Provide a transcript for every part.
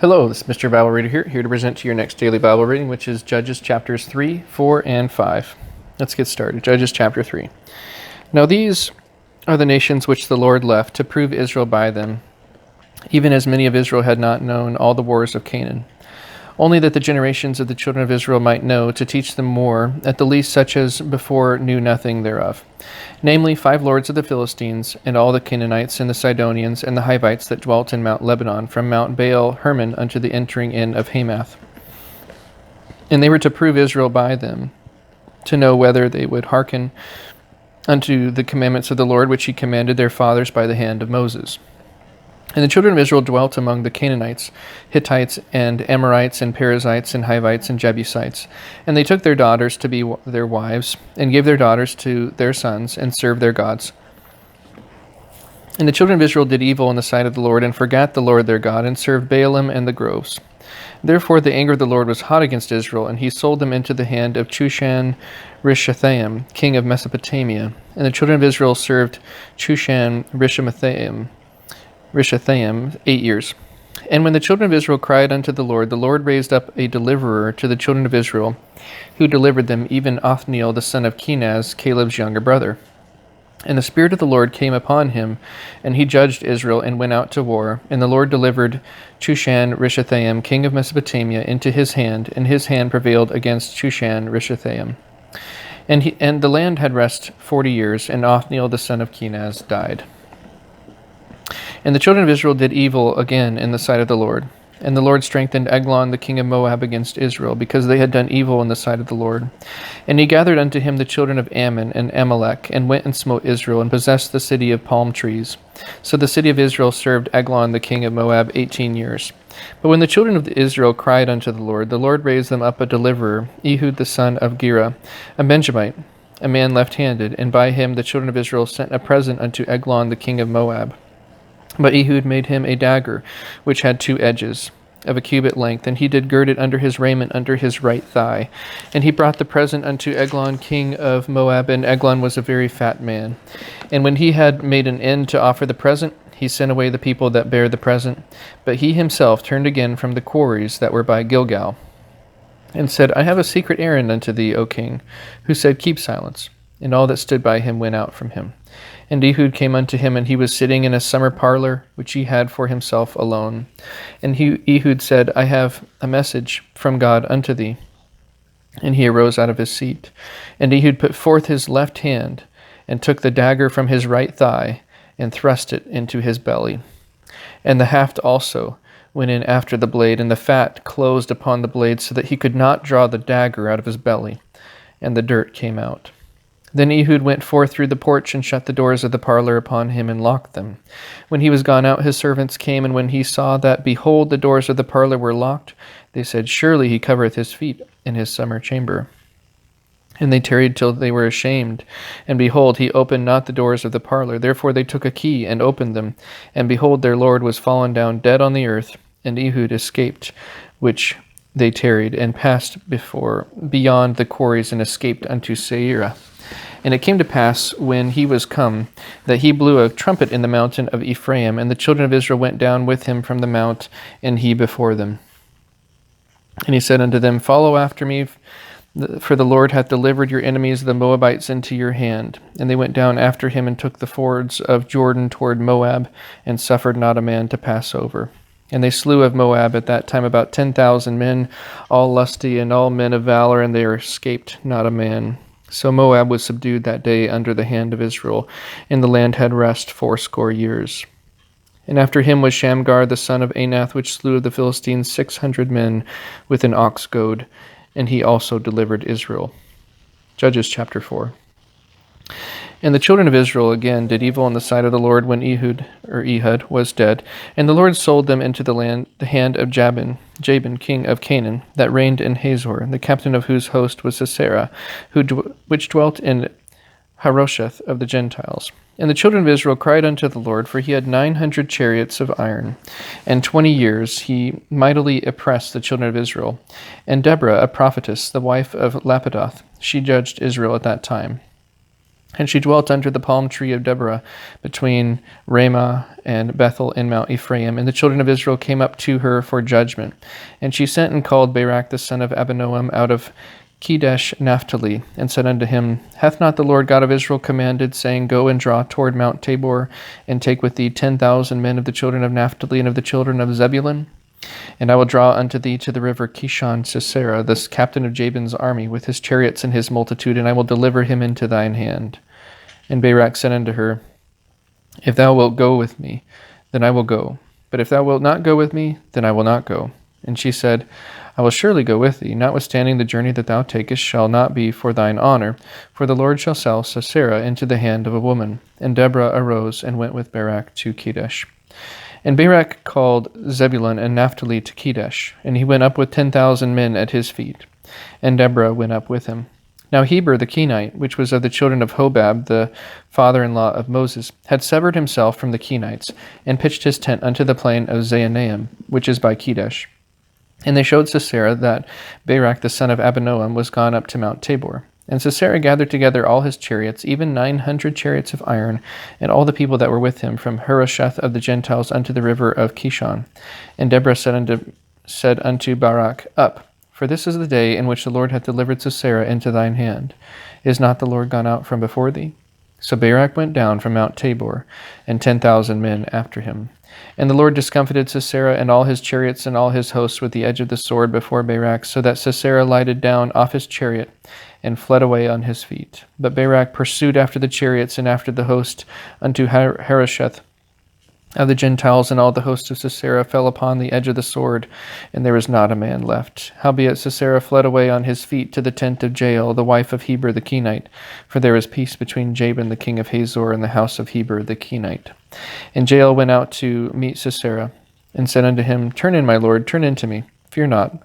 Hello, this is Mr. Bible Reader here to present to your next daily Bible reading, which is Judges chapters 3, 4, and 5. Let's get started. Judges chapter 3. Now these are the nations which the Lord left to prove Israel by them, even as many of Israel had not known all the wars of Canaan. Only that the generations of the children of Israel might know, to teach them more, at the least such as before knew nothing thereof. Namely, 5 lords of the Philistines, and all the Canaanites, and the Sidonians, and the Hivites that dwelt in Mount Lebanon, from Mount Baal Hermon unto the entering in of Hamath. And they were to prove Israel by them, to know whether they would hearken unto the commandments of the Lord, which he commanded their fathers by the hand of Moses. And the children of Israel dwelt among the Canaanites, Hittites, and Amorites, and Perizzites, and Hivites, and Jebusites. And they took their daughters to be their wives, and gave their daughters to their sons, and served their gods. And the children of Israel did evil in the sight of the Lord, and forgat the Lord their God, and served Baalim and the groves. Therefore the anger of the Lord was hot against Israel, and he sold them into the hand of Chushan-Rishathaim, king of Mesopotamia. And the children of Israel served Chushan-Rishathaim 8 years. And when the children of Israel cried unto the Lord raised up a deliverer to the children of Israel, who delivered them, even Othniel the son of Kenaz, Caleb's younger brother. And the Spirit of the Lord came upon him, and he judged Israel, and went out to war. And the Lord delivered Chushan-Rishathaim, king of Mesopotamia, into his hand, and his hand prevailed against Chushan-Rishathaim. And the land had rest 40 years, and Othniel the son of Kenaz died. And the children of Israel did evil again in the sight of the Lord. And the Lord strengthened Eglon the king of Moab against Israel, because they had done evil in the sight of the Lord. And he gathered unto him the children of Ammon and Amalek, and went and smote Israel, and possessed the city of palm trees. So the city of Israel served Eglon the king of Moab 18 years. But when the children of Israel cried unto the Lord raised them up a deliverer, Ehud the son of Gera, a Benjamite, a man left-handed, and by him the children of Israel sent a present unto Eglon the king of Moab. But Ehud made him a dagger, which had 2 edges, of a cubit length, and he did gird it under his raiment under his right thigh. And he brought the present unto Eglon king of Moab, and Eglon was a very fat man. And when he had made an end to offer the present, he sent away the people that bare the present. But he himself turned again from the quarries that were by Gilgal, and said, I have a secret errand unto thee, O king. Who said, Keep silence. And all that stood by him went out from him. And Ehud came unto him, and he was sitting in a summer parlor, which he had for himself alone. And Ehud said, I have a message from God unto thee. And he arose out of his seat. And Ehud put forth his left hand, and took the dagger from his right thigh, and thrust it into his belly. And the haft also went in after the blade, and the fat closed upon the blade, so that he could not draw the dagger out of his belly, and the dirt came out. Then Ehud went forth through the porch, and shut the doors of the parlor upon him, and locked them. When he was gone out, his servants came, and when he saw that, behold, the doors of the parlor were locked, they said, Surely he covereth his feet in his summer chamber. And they tarried till they were ashamed. And behold, he opened not the doors of the parlor. Therefore they took a key, and opened them. And behold, their lord was fallen down dead on the earth, and Ehud escaped, which they tarried, and passed beyond the quarries, and escaped unto Seirah. And it came to pass, when he was come, that he blew a trumpet in the mountain of Ephraim, and the children of Israel went down with him from the mount, and he before them. And he said unto them, Follow after me, for the Lord hath delivered your enemies the Moabites into your hand. And they went down after him, and took the fords of Jordan toward Moab, and suffered not a man to pass over. And they slew of Moab at that time about 10,000 men, all lusty, and all men of valor, and there escaped not a man. So Moab was subdued that day under the hand of Israel, and the land had rest 80 years. And after him was Shamgar the son of Anath, which slew of the Philistines 600 men with an ox goad, and he also delivered Israel. Judges chapter 4. And the children of Israel again did evil in the sight of the Lord when Ehud was dead. And the Lord sold them into the hand of Jabin, king of Canaan, that reigned in Hazor, the captain of whose host was Sisera, which dwelt in Harosheth of the Gentiles. And the children of Israel cried unto the Lord, for he had 900 chariots of iron. And 20 years he mightily oppressed the children of Israel. And Deborah, a prophetess, the wife of Lapidoth, she judged Israel at that time. And she dwelt under the palm tree of Deborah, between Ramah and Bethel in Mount Ephraim. And the children of Israel came up to her for judgment. And she sent and called Barak the son of Abinoam out of Kedesh Naphtali, and said unto him, Hath not the Lord God of Israel commanded, saying, Go and draw toward Mount Tabor, and take with thee 10,000 men of the children of Naphtali and of the children of Zebulun? And I will draw unto thee to the river Kishon Sisera, this captain of Jabin's army, with his chariots and his multitude, and I will deliver him into thine hand. And Barak said unto her, If thou wilt go with me, then I will go. But if thou wilt not go with me, then I will not go. And she said, I will surely go with thee, notwithstanding the journey that thou takest shall not be for thine honor, for the Lord shall sell Sisera into the hand of a woman. And Deborah arose and went with Barak to Kedesh. And Barak called Zebulun and Naphtali to Kedesh, and he went up with 10,000 men at his feet. And Deborah went up with him. Now Heber the Kenite, which was of the children of Hobab, the father-in-law of Moses, had severed himself from the Kenites, and pitched his tent unto the plain of Zaanaim, which is by Kedesh. And they showed Sisera that Barak the son of Abinoam was gone up to Mount Tabor. And Sisera gathered together all his chariots, even 900 chariots of iron, and all the people that were with him, from Harosheth of the Gentiles unto the river of Kishon. And Deborah said unto Barak, Up, for this is the day in which the Lord hath delivered Sisera into thine hand. Is not the Lord gone out from before thee? So Barak went down from Mount Tabor, and 10,000 men after him. And the Lord discomfited Sisera and all his chariots and all his hosts with the edge of the sword before Barak, so that Sisera lighted down off his chariot and fled away on his feet. But Barak pursued after the chariots and after the host unto Harosheth of the Gentiles, and all the host of Sisera fell upon the edge of the sword, and there was not a man left. Howbeit Sisera fled away on his feet to the tent of Jael, the wife of Heber the Kenite, for there is peace between Jabin the king of Hazor and the house of Heber the Kenite. And Jael went out to meet Sisera, and said unto him, Turn in, my lord, turn in to me, fear not.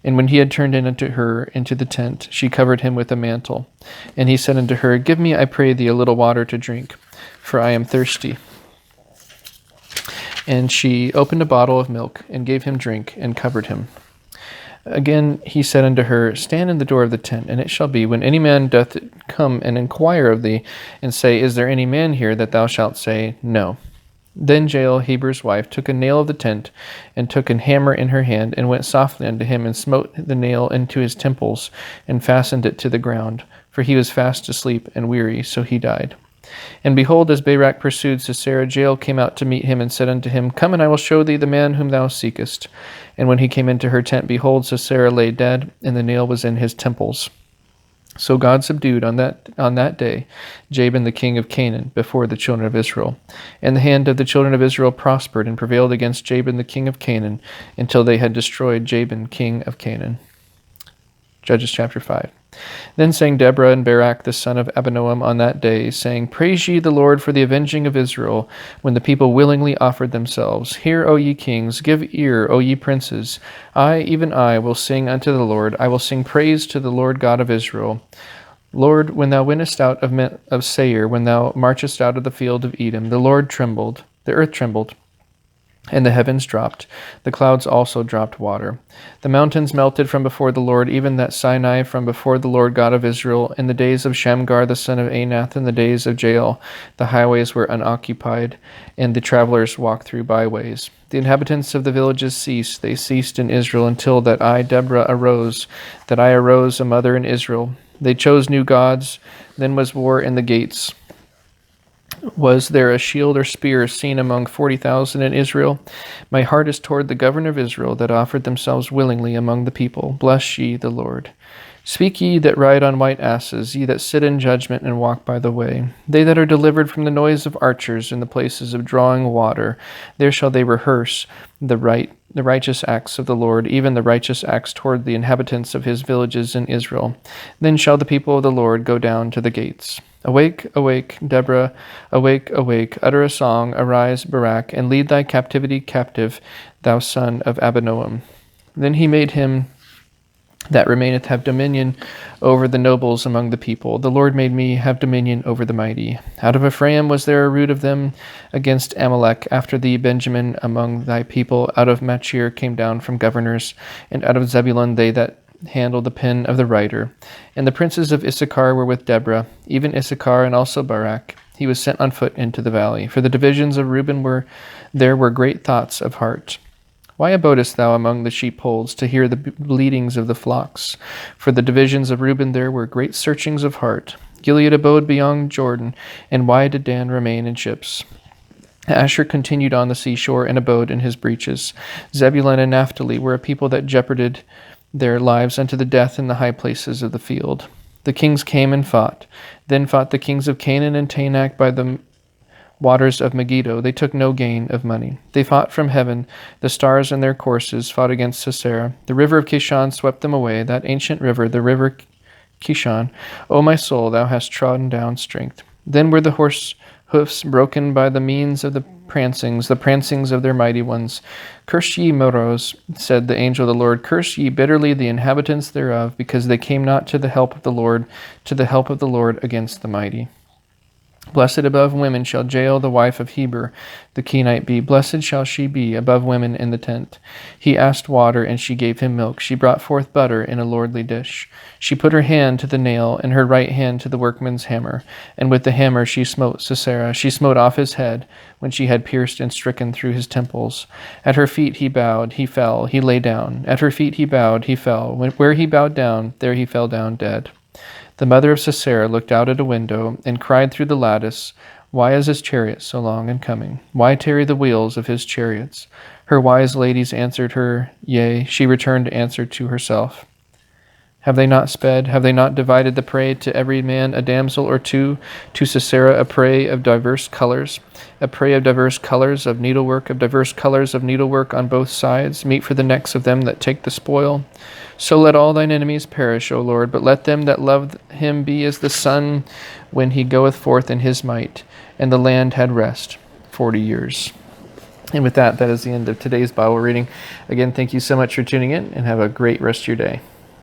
And when he had turned in unto her into the tent, she covered him with a mantle. And he said unto her, Give me, I pray thee, a little water to drink, for I am thirsty. And she opened a bottle of milk, and gave him drink, and covered him. Again he said unto her, Stand in the door of the tent, and it shall be, when any man doth come and inquire of thee, and say, Is there any man here? That thou shalt say, No. Then Jael, Heber's wife, took a nail of the tent, and took an hammer in her hand, and went softly unto him, and smote the nail into his temples, and fastened it to the ground. For he was fast asleep and weary, so he died. And behold, as Barak pursued Sisera, Jael came out to meet him, and said unto him, Come, and I will show thee the man whom thou seekest. And when he came into her tent, behold, Sisera lay dead, and the nail was in his temples. So God subdued on that day Jabin the king of Canaan before the children of Israel. And the hand of the children of Israel prospered and prevailed against Jabin the king of Canaan, until they had destroyed Jabin king of Canaan. Judges chapter 5. Then sang Deborah and Barak the son of Abinoam on that day, saying, Praise ye the Lord for the avenging of Israel, when the people willingly offered themselves. Hear, O ye kings, give ear, O ye princes. I, even I, will sing unto the Lord. I will sing praise to the Lord God of Israel. Lord, when thou wentest out of Seir, when thou marchest out of the field of Edom, the earth trembled, and the heavens dropped. The clouds also dropped water. The mountains melted from before the Lord, even that Sinai from before the Lord God of Israel. In the days of Shamgar the son of Anath, in the days of Jael, the highways were unoccupied, and the travelers walked through byways. The inhabitants of the villages ceased. They ceased in Israel, until that I, Deborah, arose, a mother in Israel. They chose new gods. Then was war in the gates. Was there a shield or spear seen among 40,000 in Israel? My heart is toward the governor of Israel, that offered themselves willingly among the people. Bless ye the Lord. Speak ye that ride on white asses, ye that sit in judgment and walk by the way. They that are delivered from the noise of archers in the places of drawing water, there shall they rehearse the righteous acts of the Lord, even the righteous acts toward the inhabitants of his villages in Israel. Then shall the people of the Lord go down to the gates. Awake, awake, Deborah, awake, awake, utter a song, arise, Barak, and lead thy captivity captive, thou son of Abinoam. Then he made him that remaineth have dominion over the nobles among the people. The Lord made me have dominion over the mighty. Out of Ephraim was there a root of them against Amalek. After thee, Benjamin, among thy people. Out of Machir came down from governors, and out of Zebulun they that handle the pen of the writer. And the princes of Issachar were with Deborah, even Issachar and also Barak. He was sent on foot into the valley. For the divisions of Reuben were great thoughts of heart. Why abodest thou among the sheepfolds to hear the bleatings of the flocks? For the divisions of Reuben there were great searchings of heart. Gilead abode beyond Jordan, and why did Dan remain in ships? Asher continued on the seashore and abode in his breaches. Zebulun and Naphtali were a people that jeoparded their lives unto the death in the high places of the field. The kings came and fought. Then fought the kings of Canaan and Tanakh by the waters of Megiddo. They took no gain of money. They fought from heaven. The stars in their courses fought against Sisera. The river of Kishon swept them away, that ancient river, the river Kishon. O my soul, thou hast trodden down strength. Then were the horse hoofs broken by the means of the prancings of their mighty ones. Curse ye, Meroz, said the angel of the Lord. Curse ye bitterly the inhabitants thereof, because they came not to the help of the Lord, against the mighty. Blessed above women shall Jael the wife of Heber the Kenite be. Blessed shall she be above women in the tent. He asked water, and she gave him milk. She brought forth butter in a lordly dish. She put her hand to the nail, and her right hand to the workman's hammer. And with the hammer she smote Sisera. She smote off his head, when she had pierced and stricken through his temples. At her feet he bowed, he fell, he lay down. At her feet he bowed, he fell. Where he bowed down, there he fell down dead. The mother of Sisera looked out at a window and cried through the lattice, Why is his chariot so long in coming? Why tarry the wheels of his chariots? Her wise ladies answered her, Yea, she returned answer to herself. Have they not sped? Have they not divided the prey, to every man a damsel or two, to Sisera a prey of diverse colors, of diverse colors of needlework on both sides, meat for the necks of them that take the spoil? So let all thine enemies perish, O Lord, but let them that love him be as the sun when he goeth forth in his might. And the land had rest 40 years. And with that, that is the end of today's Bible reading. Again, thank you so much for tuning in, and have a great rest of your day.